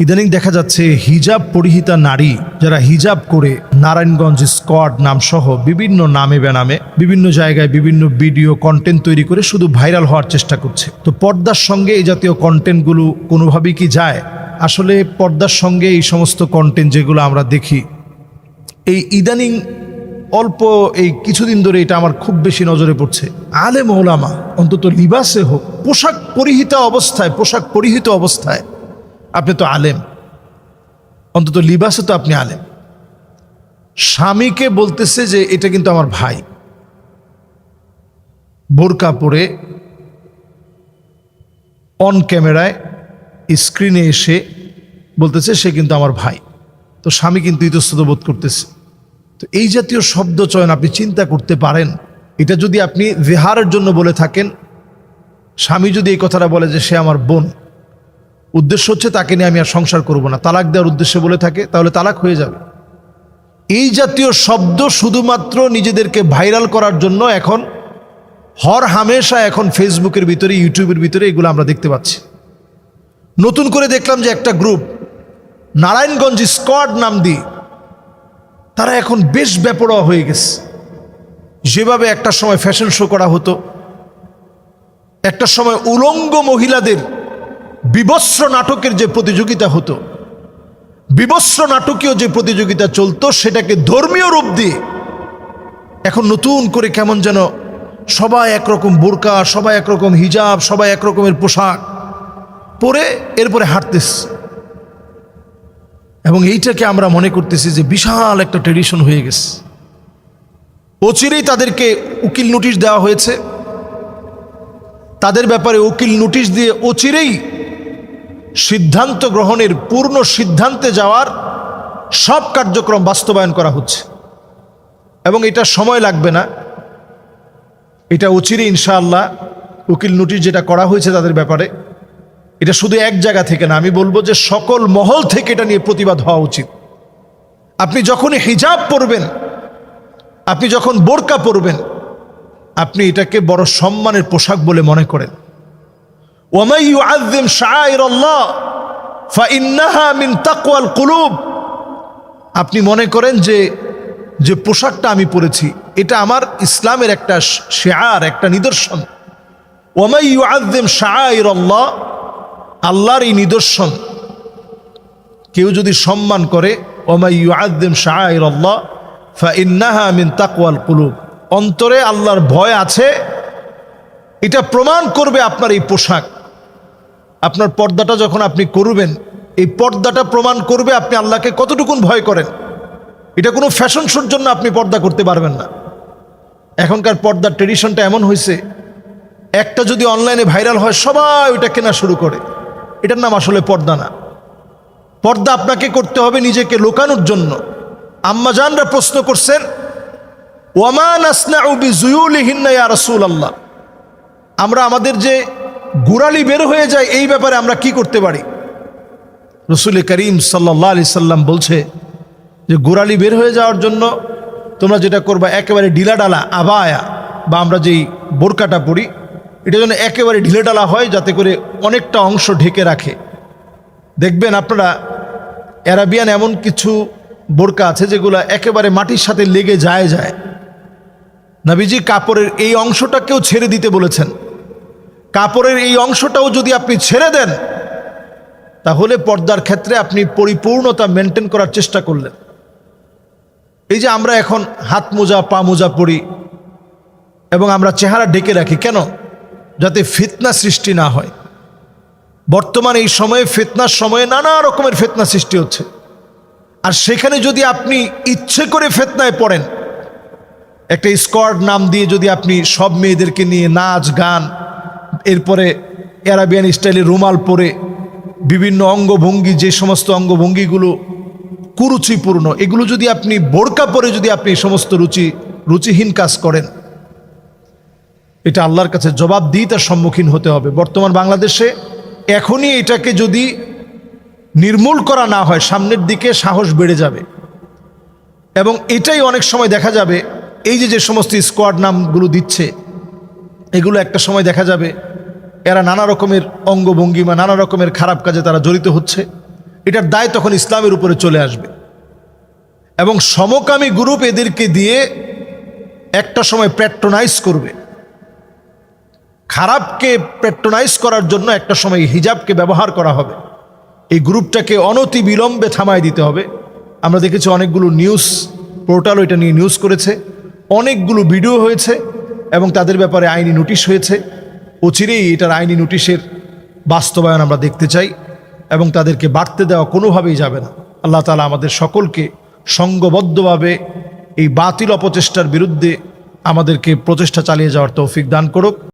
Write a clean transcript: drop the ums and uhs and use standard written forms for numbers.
ইদানিং দেখা যাচ্ছে হিজাব পরিহিতা নারী যারা হিজাব করে নারায়ণগঞ্জ স্কোয়াড নাম সহ বিভিন্ন নামে বেনামে বিভিন্ন জায়গায় বিভিন্ন ভিডিও কন্টেন্ট তৈরি করে শুধু ভাইরাল হওয়ার চেষ্টা করছে। তো পর্দার সঙ্গে এই জাতীয় কন্টেন্টগুলো কোনোভাবেই কি যায়? আসলে পর্দার সঙ্গে এই সমস্ত কন্টেন্ট যেগুলো আমরা দেখি, এই ইদানিং অল্প এই কিছুদিন ধরে এটা আমার খুব বেশি নজরে পড়ছে। আলেম ওলামা অন্তত লিবাসে হোক, পোশাক পরিহিত অবস্থায় আপনি তো আলেম, অন্তত লিবাসে তো আপনি আলেম। স্বামীকে বলতেছে যে এটা কিন্তু আমার ভাই, বোরকা পরে অন ক্যামেরায় স্ক্রিনে এসে বলতেছে সে কিন্তু আমার ভাই। তো স্বামী কিন্তু ইতস্তত বোধ করতেছে। তো এই জাতীয় শব্দ চয়ন আপনি চিন্তা করতে পারেন, এটা যদি আপনি জেহারের জন্য বলে থাকেন, স্বামী যদি এই কথাটা বলে যে সে আমার বোন, উদ্দেশ্য হচ্ছে তাকে নিয়ে আমি আর সংসার করব না, তালাক দেওয়ার উদ্দেশ্যে বলে থাকে, তাহলে তালাক হয়ে যাবে। এই জাতীয় শব্দ শুধুমাত্র নিজেদেরকে ভাইরাল করার জন্য এখন হর হামেশা এখন ফেসবুকের ভিতরে, ইউটিউবের ভিতরে এগুলো আমরা দেখতে পাচ্ছি। নতুন করে দেখলাম যে একটা গ্রুপ নারায়ণগঞ্জ স্কোয়াড নাম দিয়ে তারা এখন বেশ বেপরোয়া হয়ে গেছে। যেভাবে একটা সময় ফ্যাশন শো করা হতো, একটা সময় উলঙ্গ মহিলাদের বিবস্ত্র নাটকের যে প্রতিযোগিতা হতো, বিবস্ত্র নাটকীয় যে প্রতিযোগিতা চলতো, সেটাকে ধর্মীয় রূপ দিয়ে এখন নতুন করে কেমন যেন সবাই একরকম বোরকা, সবাই একরকম হিজাব, সবাই একরকমের পোশাক পরে এরপরে হাঁটতেছে। এবং এইটাকে আমরা মনে করতেছি যে বিশাল একটা ট্রেডিশন হয়ে গেছে। অচিরেই তাদেরকে উকিল নোটিশ দেওয়া হয়েছে, তাদের ব্যাপারে উকিল নোটিশ দিয়ে অচিরেই সিদ্ধান্ত গ্রহণের, পূর্ণ সিদ্ধান্তে যাওয়ার সব কার্যক্রম বাস্তবায়ন করা হচ্ছে। এবং এটা সময় লাগবে না, এটা অচিরেই ইনশাআল্লাহ উকিল নোটিশ যেটা করা হয়েছে তাদের ব্যাপারে, এটা শুধু এক জায়গা থেকে না, আমি বলবো যে সকল মহল থেকে এটা নিয়ে প্রতিবাদ হওয়া উচিত। আপনি যখনই হিজাব পরবেন, আপনি যখন বোরকা পরবেন, আপনি এটাকে বড় সম্মানের পোশাক বলে মনে করেন। ওয়ামান ইউআযযিম শাআইরাল্লাহ ফাইন্নাহা মিন তাকওয়াল কুলুব। আপনি মনে করেন যে পোশাকটা আমি পরেছি এটা আমার ইসলামের একটা শিআর, একটা নিদর্শন। ওয়ামান ইউআযযিম শাআইরাল্লাহ, আল্লাহর এই নিদর্শন কেউ যদি সম্মান করে, ওয়ামান ইউআযযিম শাআইরাল্লাহ ফাইন্নাহা মিন তাকওয়াল কুলুব, অন্তরে আল্লাহর ভয় আছে, এটা প্রমাণ করবে আপনার এই পোশাক। আপনার পর্দাটা যখন আপনি করবেন, এই পর্দাটা প্রমাণ করবে আপনি আল্লাহকে কতটুকুন ভয় করেন। এটা কোনো ফ্যাশন শোর জন্য আপনি পর্দা করতে পারবেন না। এখনকার পর্দার ট্রেডিশনটা এমন হয়েছে, একটা যদি অনলাইনে ভাইরাল হয় সবাই ওইটা কেনা শুরু করে। এটার নাম আসলে পর্দা না। পর্দা আপনাকে করতে হবে নিজেকে লুকানোর জন্য। আম্মাজানরা প্রশ্ন করছেন, ওয়ামা নাসনাউ বিজুয়ুলিহিন্না ইয়া রাসূলুল্লাহ, আমরা আমাদের যে গোড়ালি বের হয়ে যায় এই ব্যাপারে আমরা কি করতে পারি? রাসূল করিম সাল্লাল্লাহু আলাইহি সাল্লাম বলছে যে গোড়ালি বের হয়ে যাওয়ার জন্য তোমরা যেটা করবা, একেবারে ঢিলাঢালা আবায়া বা আমরা যেই বোরকাটা পরি, এটা যেন একেবারে ঢিলেঢালা হয়, যাতে করে অনেকটা অংশ ঢেকে রাখে। দেখবেন আপনারা অ্যারাবিয়ান এমন কিছু বোরকা আছে যেগুলো একেবারে মাটির সাথে লেগে যায়। নবীজি কাপড়ের এই অংশটাকেও ছেড়ে দিতে বলেছেন। কাপড়ের এই অংশটাও যদি আপনি ছেড়ে দেন, তাহলে পর্দার ক্ষেত্রে আপনি পরিপূর্ণতা মেনটেন করার চেষ্টা করলেন। এই যে আমরা এখন হাত মোজা, পা মোজা পরি এবং আমরা চেহারা ঢেকে রাখি, কেন? যাতে ফিতনা সৃষ্টি না হয়। বর্তমানে এই সময়ে, ফিতনার সময়ে নানা রকমের ফিতনা সৃষ্টি হচ্ছে। আর সেখানে যদি আপনি ইচ্ছে করে ফিতনায় পড়েন, একটা স্কোয়াড নাম দিয়ে যদি আপনি সব মেয়েদেরকে নিয়ে নাচ গান, এরপরে অ্যারাবিয়ান স্টাইলে রুমাল পরে বিভিন্ন অঙ্গভঙ্গি, যে সমস্ত অঙ্গভঙ্গিগুলো কুরুচিপূর্ণ, এগুলো যদি আপনি বোরকা পরে যদি আপনি এই সমস্ত রুচিহীন কাজ করেন, এটা আল্লাহর কাছে জবাবদিহিতার সম্মুখীন হতে হবে। বর্তমান বাংলাদেশে এখনই এটাকে যদি নির্মূল করা না হয়, সামনের দিকে সাহস বেড়ে যাবে। এবং এটাই অনেক সময় দেখা যাবে, এই যে সমস্ত স্কোয়াড নামগুলো দিচ্ছে, এগুলো একটা সময় দেখা যাবে এরা নানা রকমের অঙ্গভঙ্গিমা, নানা রকমের খারাপ কাজে তারা জড়িত হচ্ছে। এটার দায় তখন ইসলামের উপরে চলে আসবে। এবং সমকামী গ্রুপ এদেরকে দিয়ে একটা সময় প্যাট্রোনাইজ করবে। খারাপকে প্যাট্রোনাইজ করার জন্য একটা সময় হিজাবকে ব্যবহার করা হবে। এই গ্রুপটাকে অনতি বিলম্বে থামায় দিতে হবে। আমরা দেখেছি অনেকগুলো নিউজ পোর্টালও এটা নিয়ে নিউজ করেছে, অনেকগুলো ভিডিও হয়েছে এবং তাদের ব্যাপারে আইনি নোটিশ হয়েছে। অচিরেই এটার আইনি নোটিশের বাস্তবায়ন আমরা দেখতে চাই এবং তাদেরকে বাড়তে দেওয়া কোনোভাবেই যাবে না। আল্লাহ তাআলা আমাদের সকলকে সংঘবদ্ধভাবে এই বাতিল অপচেষ্টার বিরুদ্ধে আমাদেরকে প্রচেষ্টা চালিয়ে যাওয়ার তৌফিক দান করুক।